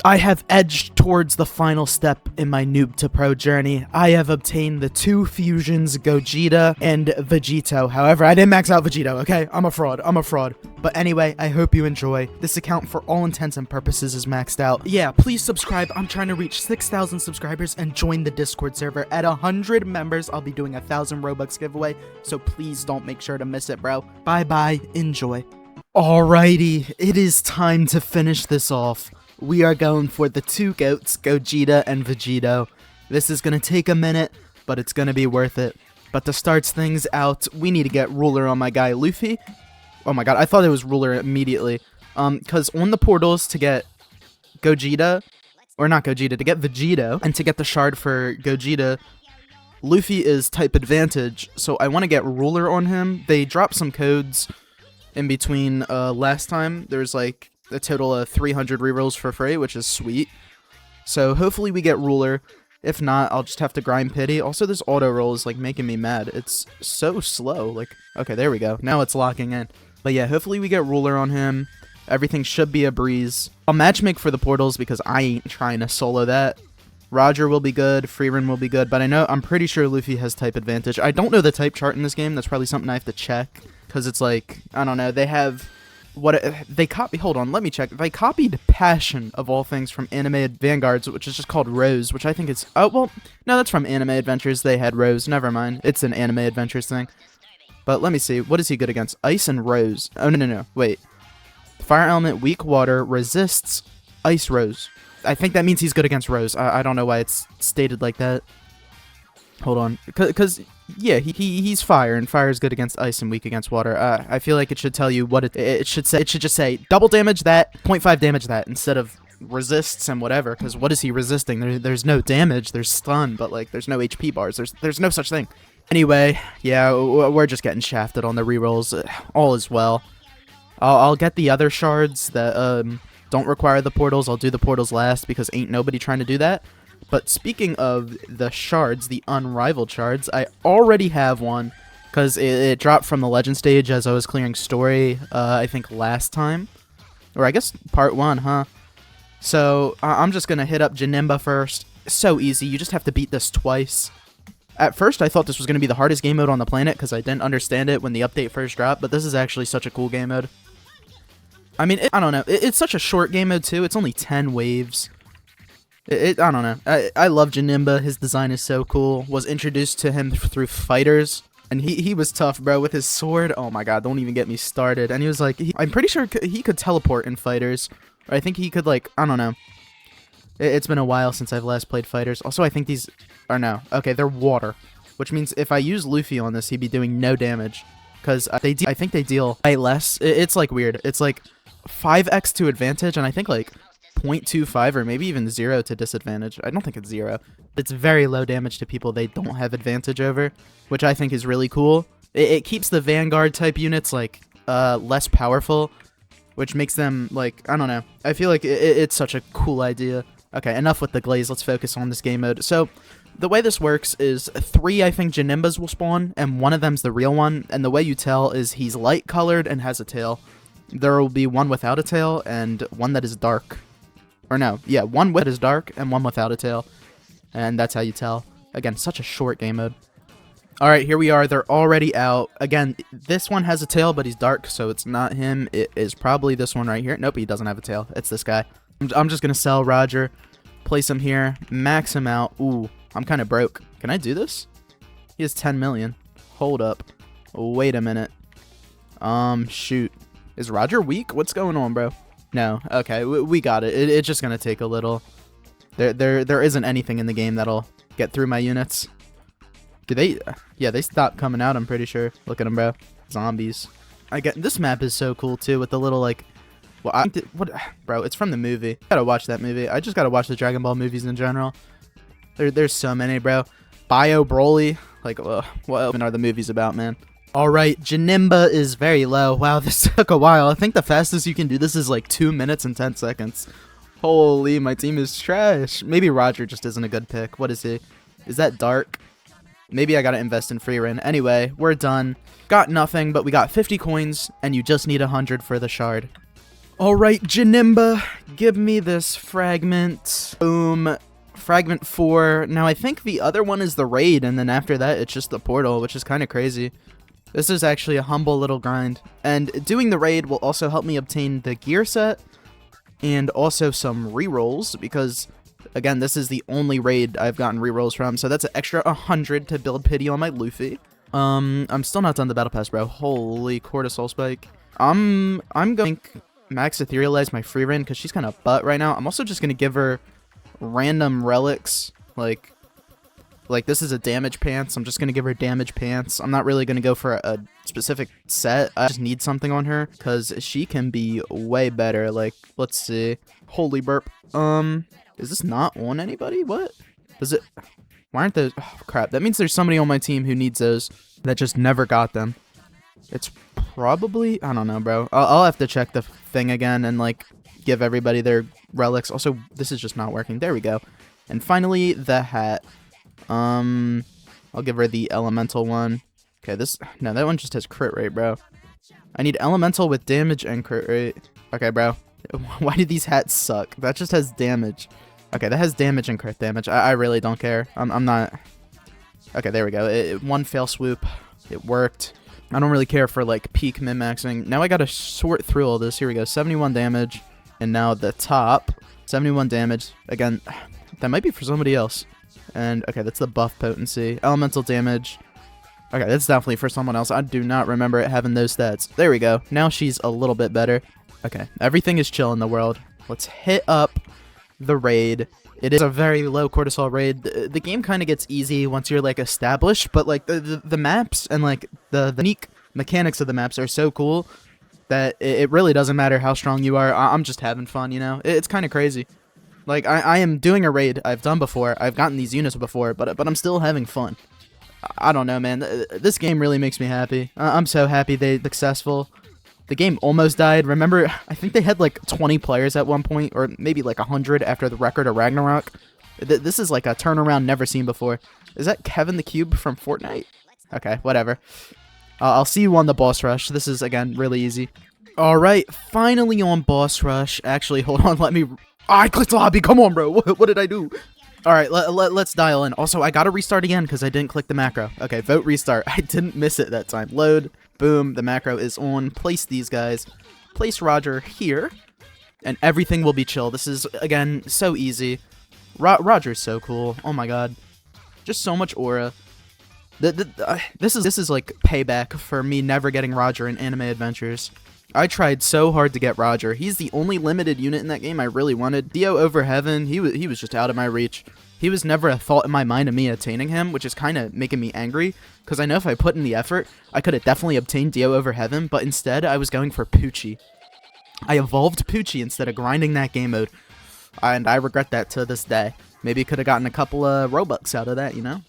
I have edged towards the final step in my noob to pro journey. I have obtained the 2 fusions, Gogeta and Vegito. However, I didn't max out Vegito, okay? I'm a fraud. But anyway, I hope you enjoy. This account, for all intents and purposes, is maxed out. Yeah, please subscribe. I'm trying to reach 6,000 subscribers and join the Discord server. At 100 members, I'll be doing a 1,000 Robux giveaway, so please don't make sure to miss it, bro. Bye-bye. Enjoy. Alrighty, it is time to finish this off. We are going for the 2 goats, Gogeta and Vegito. This is going to take a minute, but it's going to be worth it. But to start things out, we need to get ruler on my guy Luffy. Oh my god, I thought it was ruler immediately. Because on the portals to get Gogeta, or not Gogeta, to get Vegito, and to get the shard for Gogeta, Luffy is type advantage, so I want to get ruler on him. They dropped some codes in between last time. There's like a total of 300 rerolls for free, which is sweet. So hopefully we get ruler. If not, I'll just have to grind pity. Also, this auto roll is like making me mad. It's so slow. Like, okay, there we go. Now it's locking in. But yeah, hopefully we get ruler on him. Everything should be a breeze. I'll matchmake for the portals because I ain't trying to solo that. Roger will be good, Freerun will be good, but I'm pretty sure Luffy has type advantage. I don't know the type chart in this game. That's probably something I have to check, because it's like, I don't know, they have hold on, let me check. They copied Passion, of all things, from anime Vanguards, which is just called Rose, which I think is, oh, well, no, that's from Anime Adventures. They had Rose, never mind. It's an Anime Adventures thing. But let me see, what is he good against? Ice and Rose. Oh, no, wait. Fire element, weak water, resists Ice Rose. I think that means he's good against Rose. I don't know why it's stated like that. Hold on, because yeah, he's fire, and fire is good against ice and weak against water. I feel like it should tell you what it should say. It should just say double damage that, 0.5 damage that, instead of resists and whatever. Because what is he resisting? There's no damage. There's stun, but like there's no HP bars. There's no such thing. Anyway, yeah, we're just getting shafted on the rerolls. All is well. I'll get the other shards that don't require the portals. I'll do the portals last because ain't nobody trying to do that. But speaking of the shards, the unrivaled shards, I already have one because it dropped from the legend stage as I was clearing story, I think last time. Or I guess part 1, huh? So I'm just going to hit up Janemba first. So easy, you just have to beat this twice. At first, I thought this was going to be the hardest game mode on the planet because I didn't understand it when the update first dropped, but this is actually such a cool game mode. I mean, I don't know, it's such a short game mode too, it's only 10 waves. I don't know. I love Janemba. His design is so cool. Was introduced to him through fighters, and he was tough, bro, with his sword. Oh my god, don't even get me started. And he was like, I'm pretty sure he could teleport in fighters. Or I think he could, like, I don't know. It's been a while since I've last played fighters. Also, I think these are no. Okay, they're water, which means if I use Luffy on this, he'd be doing no damage, because I think they deal way less. It's like weird. It's like 5x to advantage, and I think like 0.25 or maybe even 0 to disadvantage. I don't think it's 0. It's very low damage to people they don't have advantage over, which I think is really cool. It keeps the vanguard type units like less powerful, which makes them like, I don't know. I feel like it's such a cool idea. Okay, enough with the glaze. Let's focus on this game mode. So the way this works is 3, I think, Janembas will spawn, and one of them's the real one. And the way you tell is he's light colored and has a tail. There will be one without a tail and one that is dark. Or no, yeah, one that is dark and one without a tail. And that's how you tell. Again, such a short game mode. Alright, here we are. They're already out. Again, this one has a tail, but he's dark, so it's not him. It is probably this one right here. Nope, he doesn't have a tail. It's this guy. I'm just going to sell Roger, place him here, max him out. Ooh, I'm kind of broke. Can I do this? He has 10 million. Hold up. Wait a minute. Shoot. Is Roger weak? What's going on, bro? No. Okay, we got it. It's just going to take a little. There isn't anything in the game that'll get through my units. Do they? Yeah, they stopped coming out, I'm pretty sure. Look at them, bro. Zombies. This map is so cool, too, with the little, like, well, what, bro, it's from the movie. Gotta watch that movie. I just gotta watch the Dragon Ball movies in general. There's so many, bro. Bio Broly. Like, what even are the movies about, man? Alright, Janemba is very low. Wow, this took a while. I think the fastest you can do this is like 2 minutes and 10 seconds. Holy, my team is trash. Maybe Roger just isn't a good pick. What is he? Is that dark? Maybe I gotta invest in Freerun. Anyway, we're done. Got nothing, but we got 50 coins, and you just need 100 for the shard. Alright, Janemba, give me this fragment. Boom. Fragment 4. Now, I think the other one is the raid, and then after that, it's just the portal, which is kind of crazy. This is actually a humble little grind. And doing the raid will also help me obtain the gear set, and also some rerolls, because, again, this is the only raid I've gotten rerolls from, so that's an extra 100 to build pity on my Luffy. I'm still not done the battle pass, bro. Holy cortisol spike. I'm going to max etherealize my free reign, because she's kind of butt right now. I'm also just going to give her random relics, like this is a damage pants. I'm just gonna give her damage pants. I'm not really gonna go for a specific set. I just need something on her because she can be way better. Like, let's see. Holy burp. Is this not on anybody? What? Does it? Why aren't those? Oh, crap. That means there's somebody on my team who needs those that just never got them. It's probably, I don't know, bro. I'll have to check the thing again and like give everybody their relics. Also, this is just not working. There we go. And finally, the hat. I'll give her the elemental one. Okay, no, that one just has crit rate, bro. I need elemental with damage and crit rate. Okay, bro. Why do these hats suck? That just has damage. Okay, that has damage and crit damage. I really don't care. I'm not. Okay, there we go. One fail swoop. It worked. I don't really care for like peak min-maxing. Now I gotta sort through all this. Here we go. 71 damage. And now the top. 71 damage. Again, that might be for somebody else. And, okay, that's the buff potency. Elemental damage. Okay, that's definitely for someone else. I do not remember it having those stats. There we go. Now she's a little bit better. Okay, everything is chill in the world. Let's hit up the raid. It is a very low cortisol raid. The game kind of gets easy once you're, like, established. But, like, the maps and, like, the unique mechanics of the maps are so cool that it really doesn't matter how strong you are. I'm just having fun, you know? It's kind of crazy. Like, I am doing a raid I've done before. I've gotten these units before, but I'm still having fun. I don't know, man. This game really makes me happy. I'm so happy they're successful. The game almost died. Remember, I think they had like 20 players at one point, or maybe like 100 after the record of Ragnarok. This is like a turnaround never seen before. Is that Kevin the Cube from Fortnite? Okay, whatever. I'll see you on the boss rush. This is, again, really easy. Alright, finally on boss rush. Actually, hold on, let me... I clicked lobby. Come on, bro. What did I do? All right, let's dial in. Also, I got to restart again because I didn't click the macro. Okay, vote restart. I didn't miss it that time. Load. Boom. The macro is on. Place these guys. Place Roger here. And everything will be chill. This is, again, so easy. Roger's so cool. Oh, my God. Just so much aura. This is like payback for me never getting Roger in Anime Adventures. I tried so hard to get Roger. He's the only limited unit in that game I really wanted. Dio over Heaven, he was just out of my reach. He was never a thought in my mind of me attaining him, which is kind of making me angry, because I know if I put in the effort, I could have definitely obtained Dio over Heaven, but instead I was going for Poochie. I evolved Poochie instead of grinding that game mode, and I regret that to this day. Maybe could have gotten a couple of robux out of that, you know?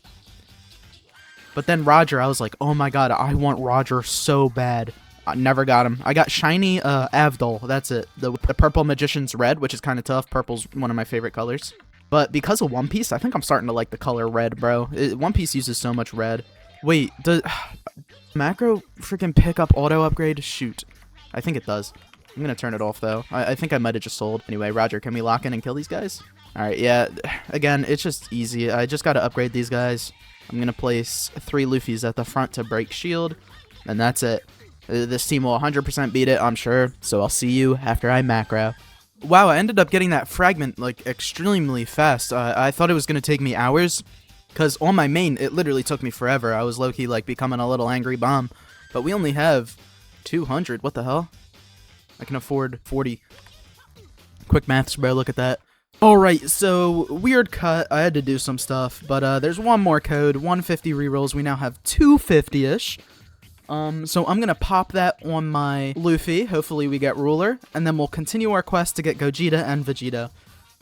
But then Roger, I was like, oh my god, I want Roger so bad. I never got him. I got shiny Avdol. That's it. The purple magician's red, which is kind of tough. Purple's one of my favorite colors. But because of One Piece, I think I'm starting to like the color red, bro. One Piece uses so much red. Wait, does macro freaking pick up auto upgrade? Shoot. I think it does. I'm going to turn it off, though. I think I might have just sold. Anyway, Roger, can we lock in and kill these guys? Alright, yeah. Again, it's just easy. I just got to upgrade these guys. I'm going to place 3 Luffys at the front to break shield. And that's it. This team will 100% beat it, I'm sure, so I'll see you after I macro. Wow, I ended up getting that fragment, like, extremely fast. I thought it was going to take me hours, because on my main, it literally took me forever. I was low-key, like, becoming a little angry bomb. But we only have 200. What the hell? I can afford 40. Quick maths, bro. Look at that. Alright, so, weird cut. I had to do some stuff, but there's one more code, 150 rerolls. We now have 250-ish. So I'm gonna pop that on my Luffy. Hopefully we get ruler, and then we'll continue our quest to get Gogeta and Vegeta.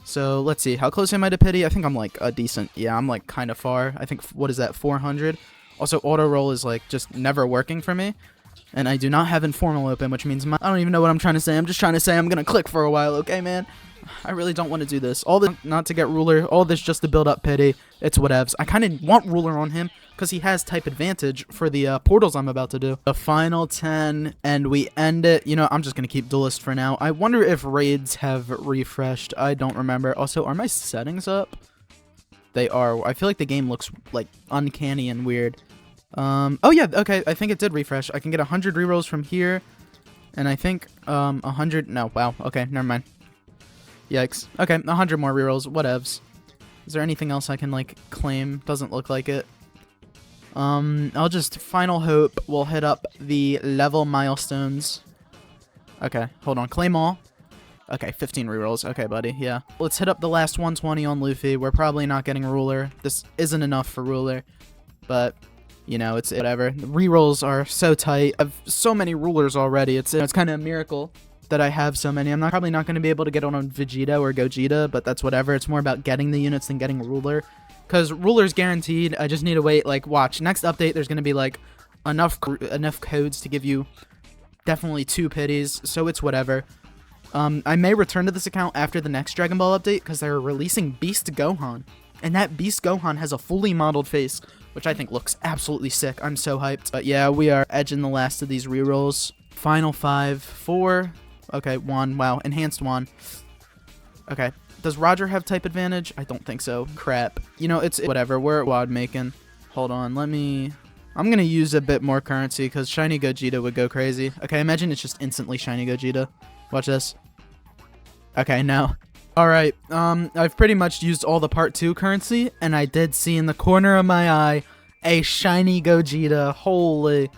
So let's see, how close am I to pity? I think I'm like a decent. Yeah, I'm like kind of far. I think, what is that, 400? Also, auto roll is like just never working for me. And I do not have informal open, which means I don't even know what I'm trying to say. I'm just trying to say I'm gonna click for a while, okay, man? I really don't want to do this. All this not to get ruler, all this just to build up pity. It's whatevs. I kind of want ruler on him because he has type advantage for the portals I'm about to do. The final 10, and we end it. You know, I'm just going to keep duelist for now. I wonder if raids have refreshed. I don't remember. Also, are my settings up? They are. I feel like the game looks like uncanny and weird. Oh yeah, okay. I think it did refresh. I can get 100 rerolls from here. And I think 100. No, wow. Okay, never mind. Yikes. Okay, 100 more rerolls. Whatevs. Is there anything else I can, like, claim? Doesn't look like it. I'll just final hope. We'll hit up the level milestones. Okay, hold on. Claim all. Okay, 15 rerolls. Okay, buddy. Yeah. Let's hit up the last 120 on Luffy. We're probably not getting ruler. This isn't enough for ruler. But, you know, it's whatever. The rerolls are so tight. I have so many rulers already. It's kind of a miracle that I have so many. I'm probably not going to be able to get on Vegeta or Gogeta, but that's whatever. It's more about getting the units than getting ruler. Because ruler's guaranteed. I just need to wait. Like, watch. Next update, there's going to be, like, enough codes to give you definitely 2 pities. So it's whatever. I may return to this account after the next Dragon Ball update because they're releasing Beast Gohan. And that Beast Gohan has a fully modeled face, which I think looks absolutely sick. I'm so hyped. But yeah, we are edging the last of these rerolls. Final 5, 4... Okay, 1. Wow, enhanced 1. Okay. Does Roger have type advantage? I don't think so. Crap. You know, it's whatever. We're WOD making. Hold on, let me... I'm gonna use a bit more currency because Shiny Gogeta would go crazy. Okay, imagine it's just instantly Shiny Gogeta. Watch this. Okay, no. Alright, I've pretty much used all the part 2 currency, and I did see in the corner of my eye a Shiny Gogeta. Holy...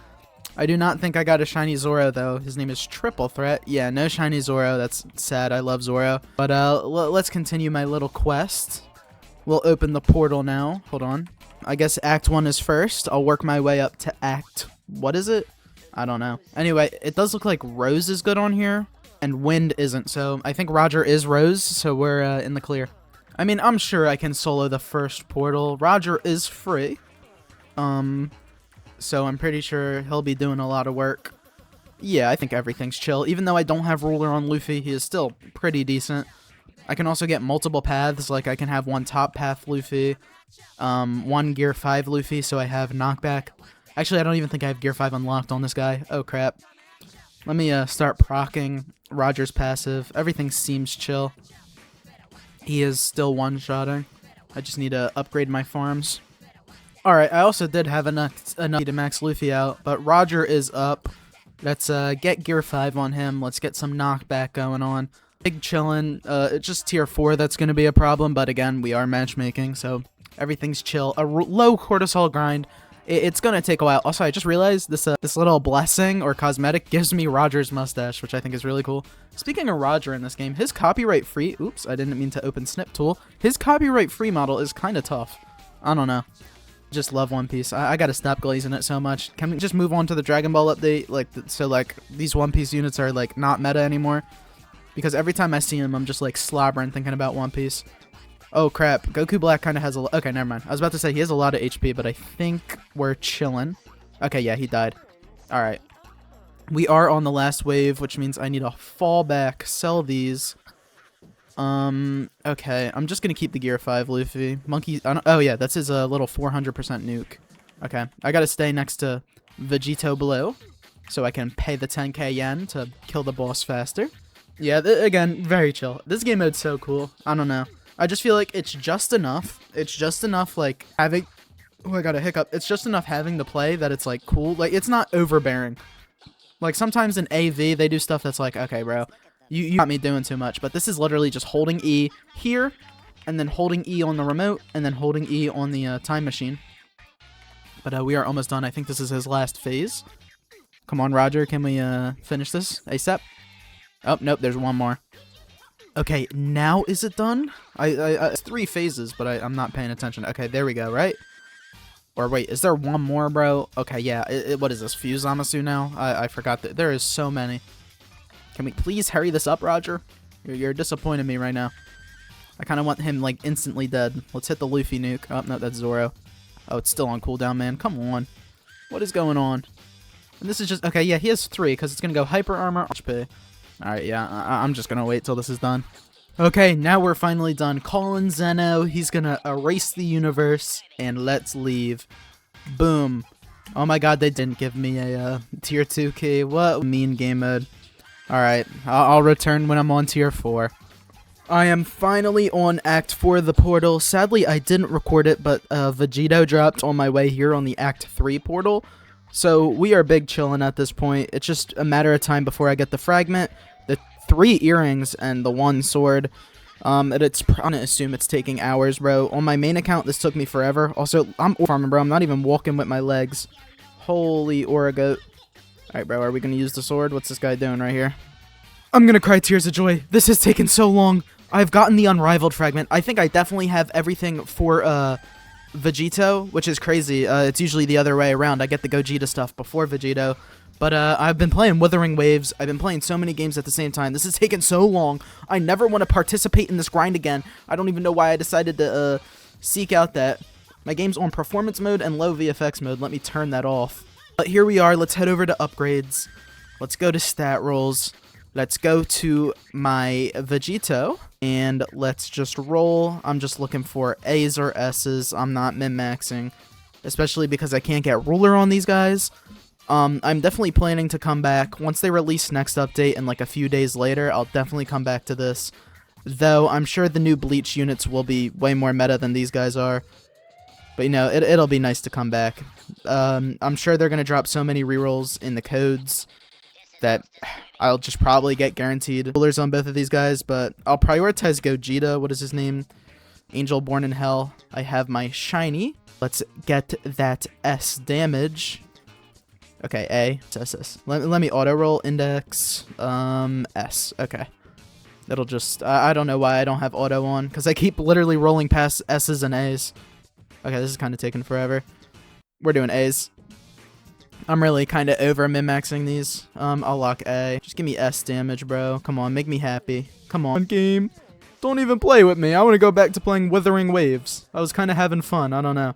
I do not think I got a shiny Zoro, though. His name is Triple Threat. Yeah, no shiny Zoro. That's sad. I love Zoro. But let's continue my little quest. We'll open the portal now. Hold on. I guess Act 1 is first. I'll work my way up to Act... What is it? I don't know. Anyway, it does look like Rose is good on here, and Wind isn't. So I think Roger is Rose, so we're in the clear. I mean, I'm sure I can solo the first portal. Roger is free. So I'm pretty sure he'll be doing a lot of work. Yeah, I think everything's chill. Even though I don't have ruler on Luffy, he is still pretty decent. I can also get multiple paths, like I can have 1 top path Luffy, 1 gear 5 Luffy, so I have knockback. Actually, I don't even think I have gear 5 unlocked on this guy. Oh crap. Let me start proccing Roger's passive. Everything seems chill. He is still one-shotting. I just need to upgrade my farms. Alright, I also did have enough to max Luffy out, but Roger is up. Let's get gear 5 on him. Let's get some knockback going on. Big chillin'. It's just tier 4 that's going to be a problem, but again, we are matchmaking, so everything's chill. A low cortisol grind. It's going to take a while. Also, I just realized this little blessing or cosmetic gives me Roger's mustache, which I think is really cool. Speaking of Roger in this game, his copyright-free... Oops, I didn't mean to open Snip Tool. His copyright-free model is kind of tough. I don't know. Just love One Piece. I gotta stop glazing it so much. Can we just move on to the Dragon Ball update? Like, so like these One Piece units are like not meta anymore. Because every time I see them, I'm just like slobbering thinking about One Piece. Oh crap, Goku Black kind of has a... Okay, never mind. I was about to say he has a lot of HP, but I think we're chilling. Okay, yeah, he died. Alright. We are on the last wave, which means I need to fall back, sell these. Okay, I'm just gonna keep the gear 5 Luffy. Monkey, oh yeah, that's his little 400% nuke. Okay, I gotta stay next to Vegito Blue, so I can pay the 10k yen to kill the boss faster. Yeah, again, very chill. This game mode's so cool. I don't know. I just feel like it's just enough. It's just enough, like, having... Oh, I got a hiccup. It's just enough having to play that it's, like, cool. Like, it's not overbearing. Like, sometimes in AV, they do stuff that's like, okay, bro, you got me doing too much. But this is literally just holding E here, and then holding E on the remote, and then holding E on the time machine. But we are almost done. I think this is his last phase. Come on, Roger. Can we finish this ASAP? Oh, nope. There's one more. Okay, now is it done? It's 3 phases, but I'm not paying attention. Okay, there we go, right? Or wait, is there one more, bro? Okay, yeah. What is this, Fuse Zamasu now? I forgot that there is so many. Can we please hurry this up, Roger? You're disappointing me right now. I kind of want him, like, instantly dead. Let's hit the Luffy nuke. Oh, no, that's Zoro. Oh, it's still on cooldown, man. Come on. What is going on? And this is just, okay, yeah, he has 3, because it's going to go hyper armor, HP. Alright, yeah, I'm just going to wait till this is done. Okay, now we're finally done. Calling Zeno, he's going to erase the universe, and let's leave. Boom. Oh my god, they didn't give me a tier 2 key. What mean game mode. Alright, I'll return when I'm on tier 4. I am finally on Act 4 of the portal. Sadly, I didn't record it, but Vegito dropped on my way here on the Act 3 portal. So we are big chillin' at this point. It's just a matter of time before I get the fragment, the 3 earrings, and the 1 sword. I'm gonna assume it's taking hours, bro. On my main account, this took me forever. Also, I'm farming, bro. I'm not even walking with my legs. Holy Oragoat. Alright, bro, are we gonna use the sword? What's this guy doing right here? I'm gonna cry tears of joy. This has taken so long. I've gotten the unrivaled fragment. I think I definitely have everything for Vegito, which is crazy. It's usually the other way around. I get the Gogeta stuff before Vegito. But I've been playing Withering Waves. I've been playing so many games at the same time. This has taken so long. I never want to participate in this grind again. I don't even know why I decided to seek out that. My game's on performance mode and low VFX mode. Let me turn that off. But here we are. Let's head over to upgrades. Let's go to stat rolls. Let's go to my Vegito, and let's just roll. I'm just looking for A's or S's. I'm not min-maxing, especially because I can't get ruler on these guys. I'm definitely planning to come back. Once they release next update and like a few days later, I'll definitely come back to this. Though, I'm sure the new Bleach units will be way more meta than these guys are. But, you know, it'll be nice to come back. I'm sure they're going to drop so many rerolls in the codes that I'll just probably get guaranteed rulers on both of these guys, but I'll prioritize Gogeta. What is his name? Angel Born in Hell. I have my shiny. Let's get that S damage. Okay, A. It's SS. Let me auto roll index. S. Okay. It'll just, I don't know why I don't have auto on, because I keep literally rolling past S's and A's. Okay, this is kind of taking forever. We're doing A's. I'm really kind of over min-maxing these. I'll lock A. Just give me S damage, bro. Come on, make me happy. Come on, game. Don't even play with me. I want to go back to playing Withering Waves. I was kind of having fun. I don't know.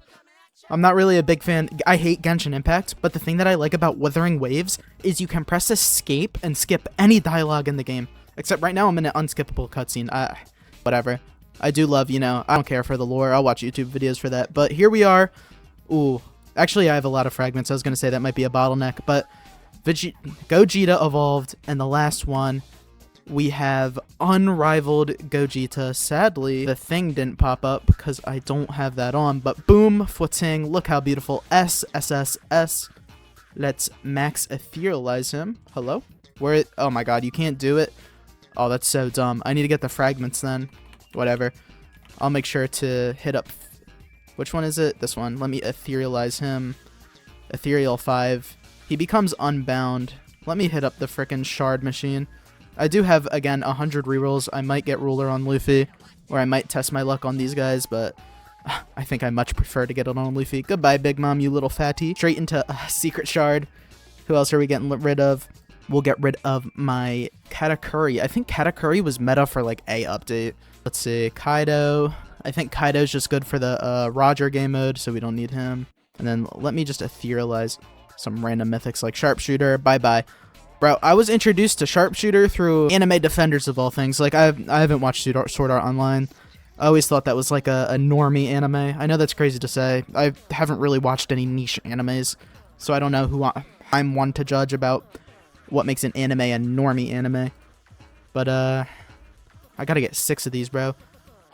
I'm not really a big fan. I hate Genshin Impact, but the thing that I like about Withering Waves is you can press escape and skip any dialogue in the game. Except right now I'm in an unskippable cutscene. Whatever. I do love, you know, I don't care for the lore. I'll watch YouTube videos for that. But here we are. Ooh. Actually, I have a lot of fragments. I was going to say that might be a bottleneck, but Gogeta evolved, and the last one, we have unrivaled Gogeta. Sadly, the thing didn't pop up because I don't have that on, but boom, footing. Look how beautiful. S, S, S, S. Let's max etherealize him. Hello? Oh my god, you can't do it. Oh, that's so dumb. I need to get the fragments then. Whatever. I'll make sure to hit up. Which one is it? This one. Let me etherealize him. Ethereal 5. He becomes unbound. Let me hit up the frickin' shard machine. I do have, again, 100 rerolls. I might get ruler on Luffy, or I might test my luck on these guys, but I think I much prefer to get it on Luffy. Goodbye, Big Mom, you little fatty. Straight into secret shard. Who else are we getting rid of? We'll get rid of my Katakuri. I think Katakuri was meta for, like, a update. Let's see. Kaido. I think Kaido's just good for the Roger game mode, so we don't need him. And then let me just etherealize some random mythics like Sharpshooter. Bye-bye. Bro, I was introduced to Sharpshooter through Anime Defenders of all things. Like, I haven't watched Sword Art Online. I always thought that was like a normie anime. I know that's crazy to say. I haven't really watched any niche animes, so I don't know who I'm one to judge about what makes an anime a normie anime. But, I gotta get 6 of these, bro.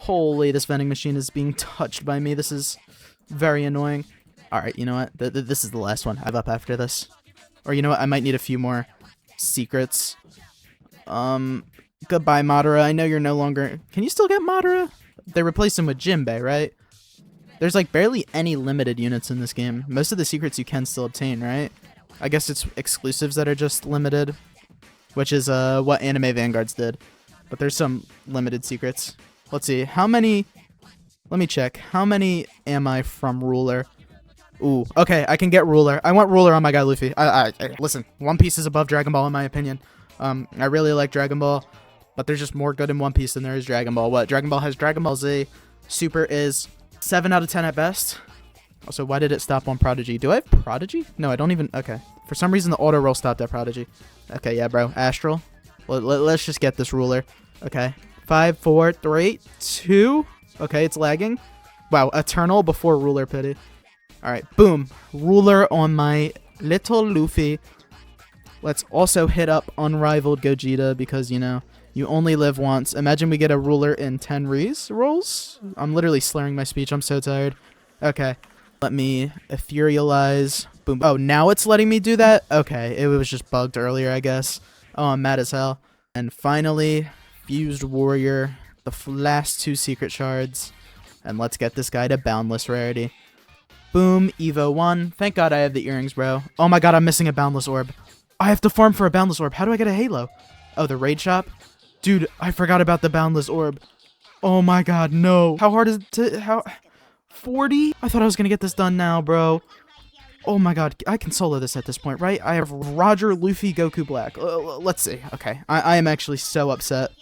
Holy, this vending machine is being touched by me. This is very annoying. Alright, you know what? This is the last one. I have up after this. Or you know what? I might need a few more secrets. Goodbye, Madara. I know you're no longer... Can you still get Madara? They replaced him with Jinbei, right? There's like barely any limited units in this game. Most of the secrets you can still obtain, right? I guess it's exclusives that are just limited. Which is what Anime Vanguards did. But there's some limited secrets. Let's see, how many... Let me check. How many am I from Ruler? Ooh, okay, I can get Ruler. I want Ruler on my guy Luffy. Listen, One Piece is above Dragon Ball in my opinion. I really like Dragon Ball, but there's just more good in One Piece than there is Dragon Ball. What? Dragon Ball has Dragon Ball Z. Super is 7 out of 10 at best. Also, why did it stop on Prodigy? Do I have Prodigy? No, I don't even... Okay, For some reason, the auto roll stopped at Prodigy. Okay, yeah, bro. Astral. Let's just get this ruler. Okay. 5, 4, 3, 2. Okay, it's lagging. Wow, Eternal before Ruler Pity. Alright, boom. Ruler on my little Luffy. Let's also hit up Unrivaled Gogeta because, you know, you only live once. Imagine we get a ruler in 10 rolls. I'm literally slurring my speech. I'm so tired. Okay. Let me etherealize. Boom. Oh, now it's letting me do that? Okay, it was just bugged earlier, I guess. Oh, I'm mad as hell. And finally, Fused Warrior. The last 2 secret shards. And let's get this guy to Boundless rarity. Boom, Evo 1. Thank God I have the earrings, bro. Oh my God, I'm missing a Boundless orb. I have to farm for a Boundless orb. How do I get a Halo? Oh, the raid shop? Dude, I forgot about the Boundless orb. Oh my God, no. How hard is it to... 40? I thought I was gonna get this done now, bro. Oh my God, I can solo this at this point, right? I have Roger, Luffy, Goku Black. Let's see. Okay, I am actually so upset.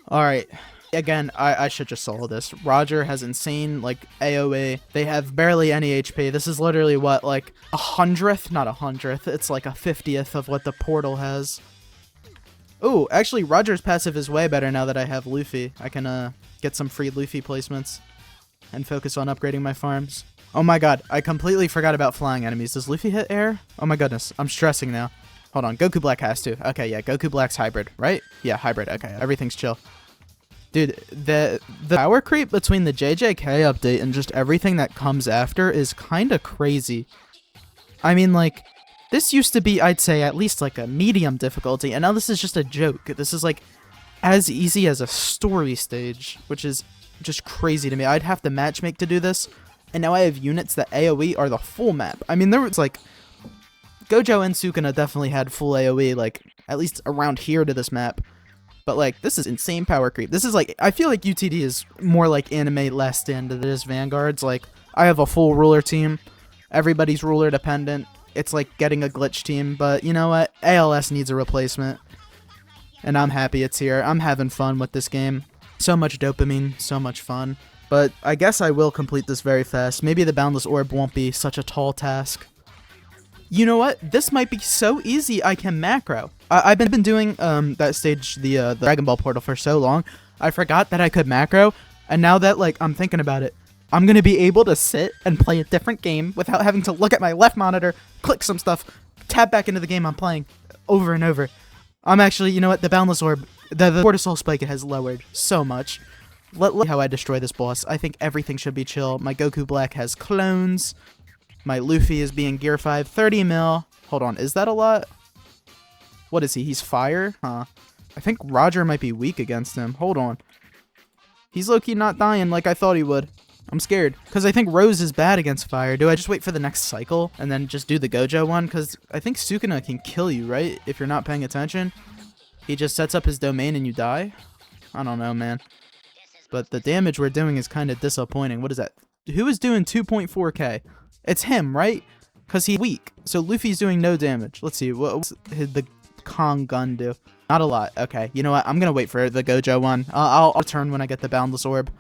Alright. Again, I should just solo this. Roger has insane, like, AoE. They have barely any HP. This is literally, what, like, 100th? Not 100th. It's like a 50th of what the portal has. Ooh, actually, Roger's passive is way better now that I have Luffy. I can, get some free Luffy placements and focus on upgrading my farms. Oh my God, I completely forgot about flying enemies. Does Luffy hit air? Oh my goodness, I'm stressing now. Hold on, Goku Black has to. Okay, yeah, Goku Black's hybrid, right? Yeah, hybrid, okay, everything's chill. Dude, the power creep between the JJK update and just everything that comes after is kind of crazy. I mean, like, this used to be, I'd say, at least like a medium difficulty, and now this is just a joke. This is like as easy as a story stage, which is just crazy to me. I'd have to matchmake to do this, and now I have units that AoE are the full map. I mean, there was like, Gojo and Sukuna definitely had full AoE, like, at least around here to this map. But, like, this is insane power creep. This is, like, I feel like UTD is more like anime last stand than it is vanguards. Like, I have a full ruler team. Everybody's ruler dependent. It's like getting a glitch team. But, you know what? ALS needs a replacement. And I'm happy it's here. I'm having fun with this game. So much dopamine. So much fun. But I guess I will complete this very fast. Maybe the Boundless Orb won't be such a tall task. You know what? This might be so easy I can macro. I've been doing that stage, the Dragon Ball portal for so long, I forgot that I could macro, and now that, like, I'm thinking about it, I'm gonna be able to sit and play a different game without having to look at my left monitor, click some stuff, tab back into the game I'm playing over and over. I'm actually, you know what, the Boundless Orb, the cortisol spike has lowered so much. Look how I destroy this boss. I think everything should be chill. My Goku Black has clones. My Luffy is being gear 5, 30 mil. Hold on, is that a lot? What is he? He's fire? Huh. I think Roger might be weak against him. Hold on. He's low-key not dying like I thought he would. I'm scared. Because I think Rose is bad against fire. Do I just wait for the next cycle and then just do the Gojo one? Because I think Sukuna can kill you, right? If you're not paying attention. He just sets up his domain and you die? I don't know, man. But the damage we're doing is kind of disappointing. What is that? Who is doing 2.4k? It's him, right? Because he's weak. So Luffy's doing no damage. Let's see. What's the Kong gun do? Not a lot. Okay. You know what? I'm going to wait for the Gojo one. I'll return when I get the Boundless Orb.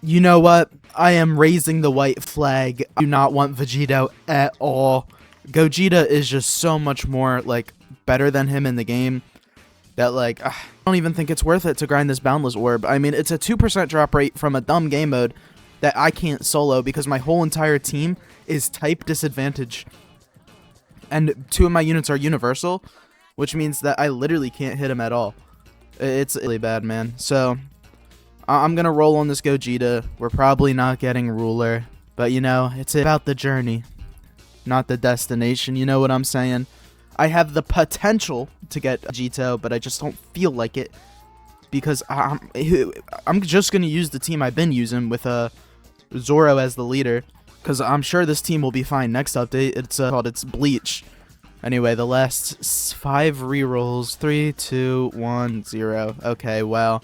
You know what? I am raising the white flag. I do not want Vegito at all. Gogeta is just so much more, like, better than him in the game that, like, I don't even think it's worth it to grind this Boundless Orb. I mean, it's a 2% drop rate from a dumb game mode that I can't solo because my whole entire team is type disadvantage. And 2 of my units are universal, which means that I literally can't hit him at all. It's really bad, man. So, I'm going to roll on this Gogeta. We're probably not getting ruler. But, you know, it's about the journey, not the destination. You know what I'm saying? I have the potential to get Vegito, but I just don't feel like it. Because I'm just going to use the team I've been using with Zoro as the leader. Because I'm sure this team will be fine next update. It's called Bleach. Anyway, the last 5 rerolls. 3, 2, 1, 0. Okay, wow.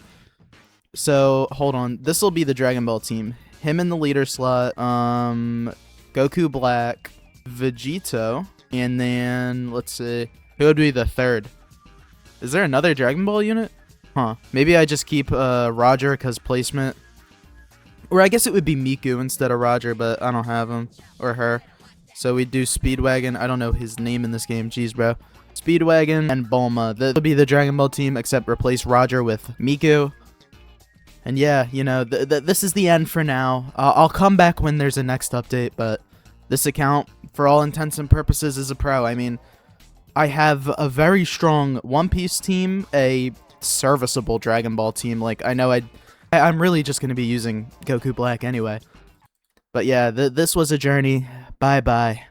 So, hold on. This will be the Dragon Ball team. Him in the leader slot. Goku Black. Vegito. And then, let's see. Who would be the third? Is there another Dragon Ball unit? Huh. Maybe I just keep Roger because placement. Or I guess it would be Miku instead of Roger, but I don't have him. Or her. So we do Speedwagon. I don't know his name in this game. Jeez, bro. Speedwagon and Bulma. That'll be the Dragon Ball team, except replace Roger with Miku. And yeah, you know, this is the end for now. I'll come back when there's a next update, but this account, for all intents and purposes, is a pro. I mean, I have a very strong One Piece team, a serviceable Dragon Ball team. Like, I know I'm really just going to be using Goku Black anyway. But yeah, this was a journey. Bye-bye.